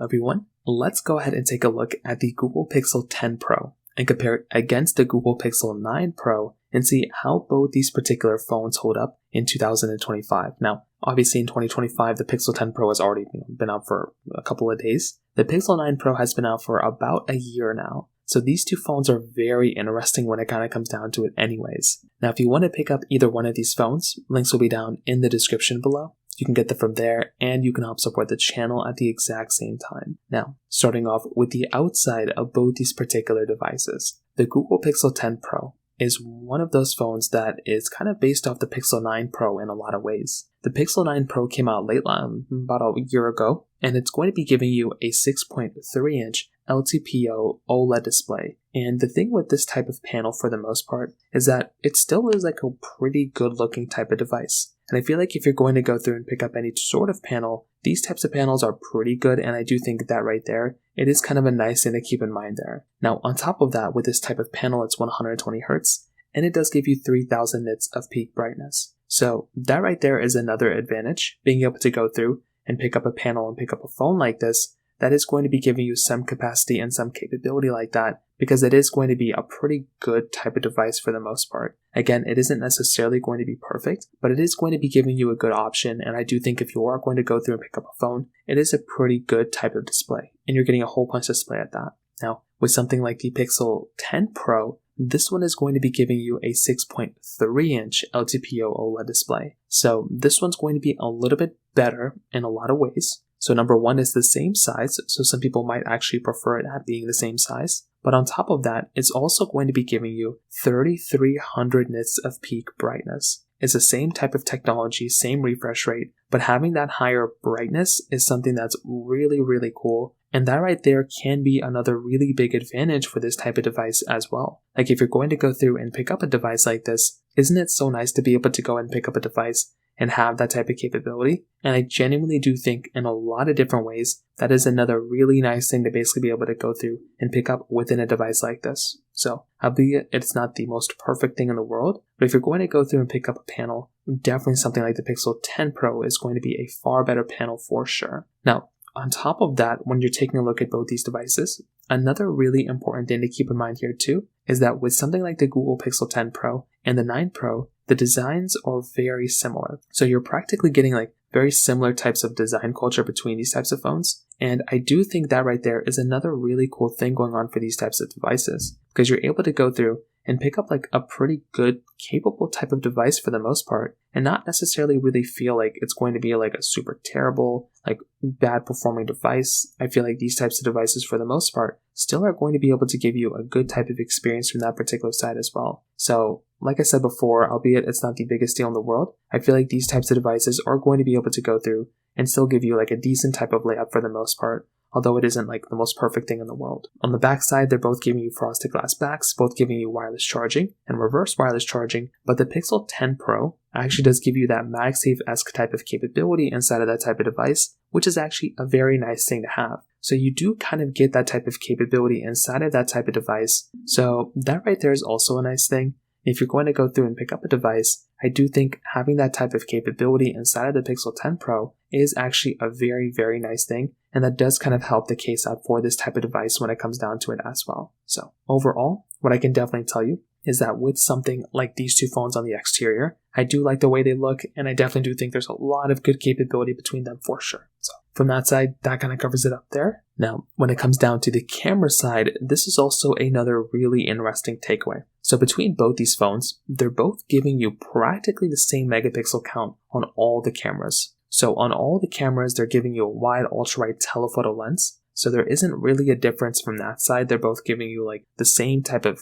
everyone, let's go ahead and take a look at the Google Pixel 10 Pro and compare it against the Google Pixel 9 Pro and see how both these particular phones hold up in 2025. Now, obviously in 2025, the Pixel 10 Pro has already been out for a couple of days. The Pixel 9 Pro has been out for about a year now. So these two phones are very interesting when it kind of comes down to it anyways. Now, if you want to pick up either one of these phones, links will be down in the description below. You can get them from there, and you can help support the channel at the exact same time. Now, starting off with the outside of both these particular devices, the Google Pixel 10 Pro is one of those phones that is kind of based off the Pixel 9 Pro in a lot of ways. The Pixel 9 Pro came out about a year ago, and it's going to be giving you a 6.3-inch LTPO OLED display. And the thing with this type of panel for the most part is that it still is like a pretty good looking type of device. And I feel like if you're going to go through and pick up any sort of panel, these types of panels are pretty good, and I do think that right there, it is kind of a nice thing to keep in mind there. Now, on top of that, with this type of panel, it's 120 Hz, and it does give you 3000 nits of peak brightness. So that right there is another advantage, being able to go through and pick up a panel and pick up a phone like this, that is going to be giving you some capacity and some capability like that, because it is going to be a pretty good type of device for the most part. Again, it isn't necessarily going to be perfect, but it is going to be giving you a good option, and I do think if you are going to go through and pick up a phone, it is a pretty good type of display, and you're getting a whole bunch of display at that. Now, with something like the Pixel 10 Pro, this one is going to be giving you a 6.3-inch LTPO OLED display. So this one's going to be a little bit better in a lot of ways. So number one is the same size, so some people might actually prefer it at being the same size. But on top of that, it's also going to be giving you 3300 nits of peak brightness. It's the same type of technology, same refresh rate, but having that higher brightness is something that's really, really cool. And that right there can be another really big advantage for this type of device as well. Like if you're going to go through and pick up a device like this, isn't it so nice to be able to go and pick up a device and have that type of capability? And I genuinely do think in a lot of different ways, that is another really nice thing to basically be able to go through and pick up within a device like this. So, albeit it's not the most perfect thing in the world, but if you're going to go through and pick up a panel, definitely something like the Pixel 10 Pro is going to be a far better panel for sure. Now, on top of that, when you're taking a look at both these devices, another really important thing to keep in mind here too is that with something like the Google Pixel 10 Pro and the 9 Pro, the designs are very similar. So you're practically getting like very similar types of design culture between these types of phones. And I do think that right there is another really cool thing going on for these types of devices, because you're able to go through and pick up like a pretty good, capable type of device for the most part, and not necessarily really feel like it's going to be like a super terrible, like bad performing device. I feel like these types of devices for the most part still are going to be able to give you a good type of experience from that particular side as well. So like I said before, albeit it's not the biggest deal in the world, I feel like these types of devices are going to be able to go through and still give you like a decent type of layout for the most part, although it isn't like the most perfect thing in the world. On the back side, they're both giving you frosted glass backs, both giving you wireless charging and reverse wireless charging, but the Pixel 10 Pro actually does give you that MagSafe-esque type of capability inside of that type of device, which is actually a very nice thing to have. So you do kind of get that type of capability inside of that type of device. So that right there is also a nice thing. If you're going to go through and pick up a device, I do think having that type of capability inside of the Pixel 10 Pro is actually a very, very nice thing. And that does kind of help the case out for this type of device when it comes down to it as well. So overall, what I can definitely tell you is that with something like these two phones on the exterior, I do like the way they look, and I definitely do think there's a lot of good capability between them for sure. So from that side, that kind of covers it up there. Now, when it comes down to the camera side, this is also another really interesting takeaway. So between both these phones, they're both giving you practically the same megapixel count on all the cameras. So on all the cameras, they're giving you a wide ultra-wide telephoto lens. So there isn't really a difference from that side. They're both giving you like the same type of,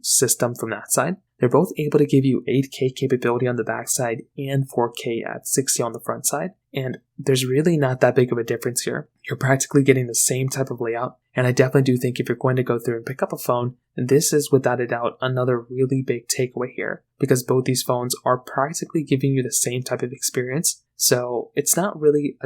system from that side. They're both able to give you 8K capability on the back side and 4K at 60 on the front side. And there's really not that big of a difference here. You're practically getting the same type of layout. And I definitely do think if you're going to go through and pick up a phone, this is without a doubt another really big takeaway here, because both these phones are practically giving you the same type of experience. So it's not really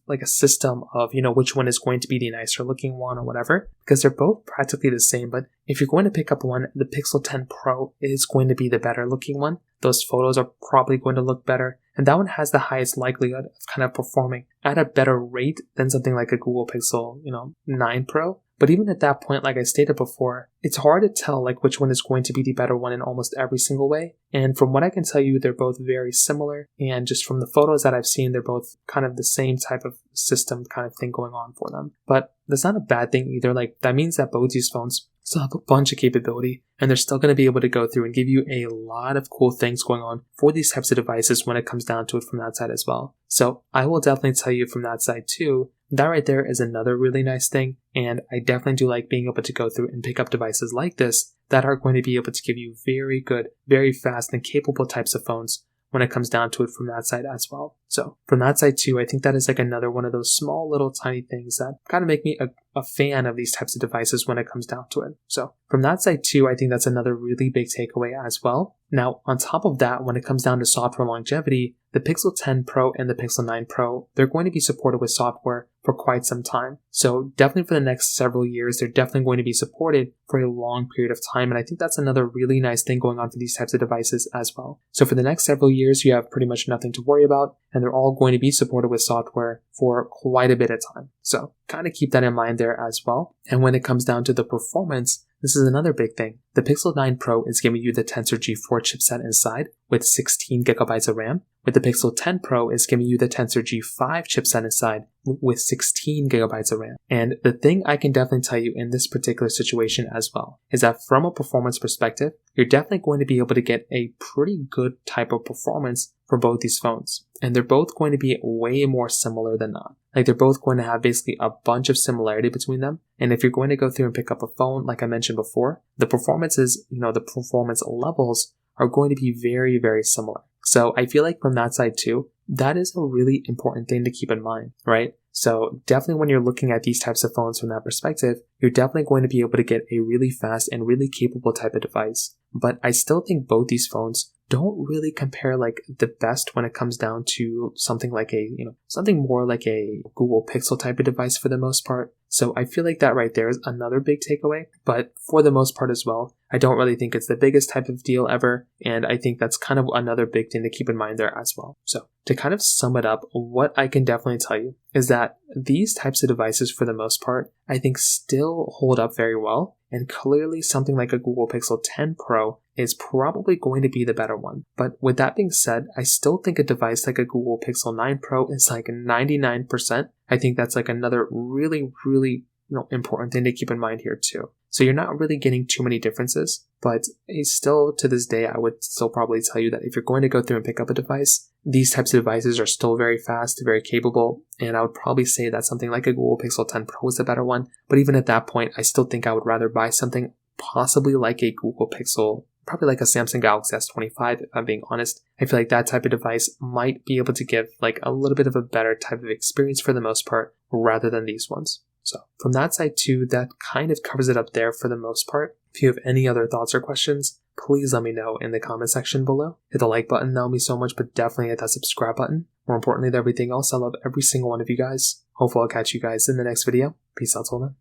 like a system of, which one is going to be the nicer looking one or whatever, because they're both practically the same. But if you're going to pick up one, the Pixel 10 Pro is going to be the better looking one. Those photos are probably going to look better. And that one has the highest likelihood of kind of performing at a better rate than something like a Google Pixel, 9 Pro. But even at that point, like I stated before, it's hard to tell like which one is going to be the better one in almost every single way. And from what I can tell you, they're both very similar. And just from the photos that I've seen, they're both kind of the same type of system kind of thing going on for them. But that's not a bad thing either. Like that means that both these phones still have a bunch of capability, and they're still going to be able to go through and give you a lot of cool things going on for these types of devices when it comes down to it from that side as well. So I will definitely tell you from that side too, that right there is another really nice thing. And I definitely do like being able to go through and pick up devices like this that are going to be able to give you very good, very fast and capable types of phones when it comes down to it from that side as well. So from that side too, I think that is like another one of those small little tiny things that kind of make me a fan of these types of devices when it comes down to it. So from that side too, I think that's another really big takeaway as well. Now, on top of that, when it comes down to software longevity, the Pixel 10 Pro and the Pixel 9 Pro, they're going to be supported with software for quite some time. So definitely for the next several years, they're definitely going to be supported for a long period of time. And I think that's another really nice thing going on for these types of devices as well. So for the next several years, you have pretty much nothing to worry about, and they're all going to be supported with software for quite a bit of time. So kind of keep that in mind there as well. And when it comes down to the performance, this is another big thing. The Pixel 9 Pro is giving you the Tensor G4 chipset inside with 16 gigabytes of RAM, with the Pixel 10 Pro is giving you the Tensor G5 chipset inside with 16 gigabytes of RAM. And the thing I can definitely tell you in this particular situation as well is that from a performance perspective, you're definitely going to be able to get a pretty good type of performance for both these phones. And they're both going to be way more similar than not. Like they're both going to have basically a bunch of similarity between them. And if you're going to go through and pick up a phone, like I mentioned before, the performances, the performance levels are going to be very, very similar. So I feel like from that side too, that is a really important thing to keep in mind, right? So definitely when you're looking at these types of phones from that perspective, you're definitely going to be able to get a really fast and really capable type of device. But I still think both these phones don't really compare like the best when it comes down to something like something more like a Google Pixel type of device for the most part. So I feel like that right there is another big takeaway. But for the most part as well, I don't really think it's the biggest type of deal ever. And I think that's kind of another big thing to keep in mind there as well. So to kind of sum it up, what I can definitely tell you is that these types of devices for the most part, I think still hold up very well. And clearly something like a Google Pixel 10 Pro is probably going to be the better one. But with that being said, I still think a device like a Google Pixel 9 Pro is like 99%. I think that's like another really, really important thing to keep in mind here too. So you're not really getting too many differences, but still to this day, I would still probably tell you that if you're going to go through and pick up a device, these types of devices are still very fast, very capable, and I would probably say that something like a Google Pixel 10 Pro is the better one. But even at that point, I still think I would rather buy something possibly like a Google Pixel, probably like a Samsung Galaxy S25, if I'm being honest. I feel like that type of device might be able to give like a little bit of a better type of experience for the most part, rather than these ones. So from that side too, that kind of covers it up there for the most part. If you have any other thoughts or questions, please let me know in the comment section below. Hit the like button, that will mean so much, but definitely hit that subscribe button. More importantly than everything else, I love every single one of you guys. Hopefully I'll catch you guys in the next video. Peace out till then.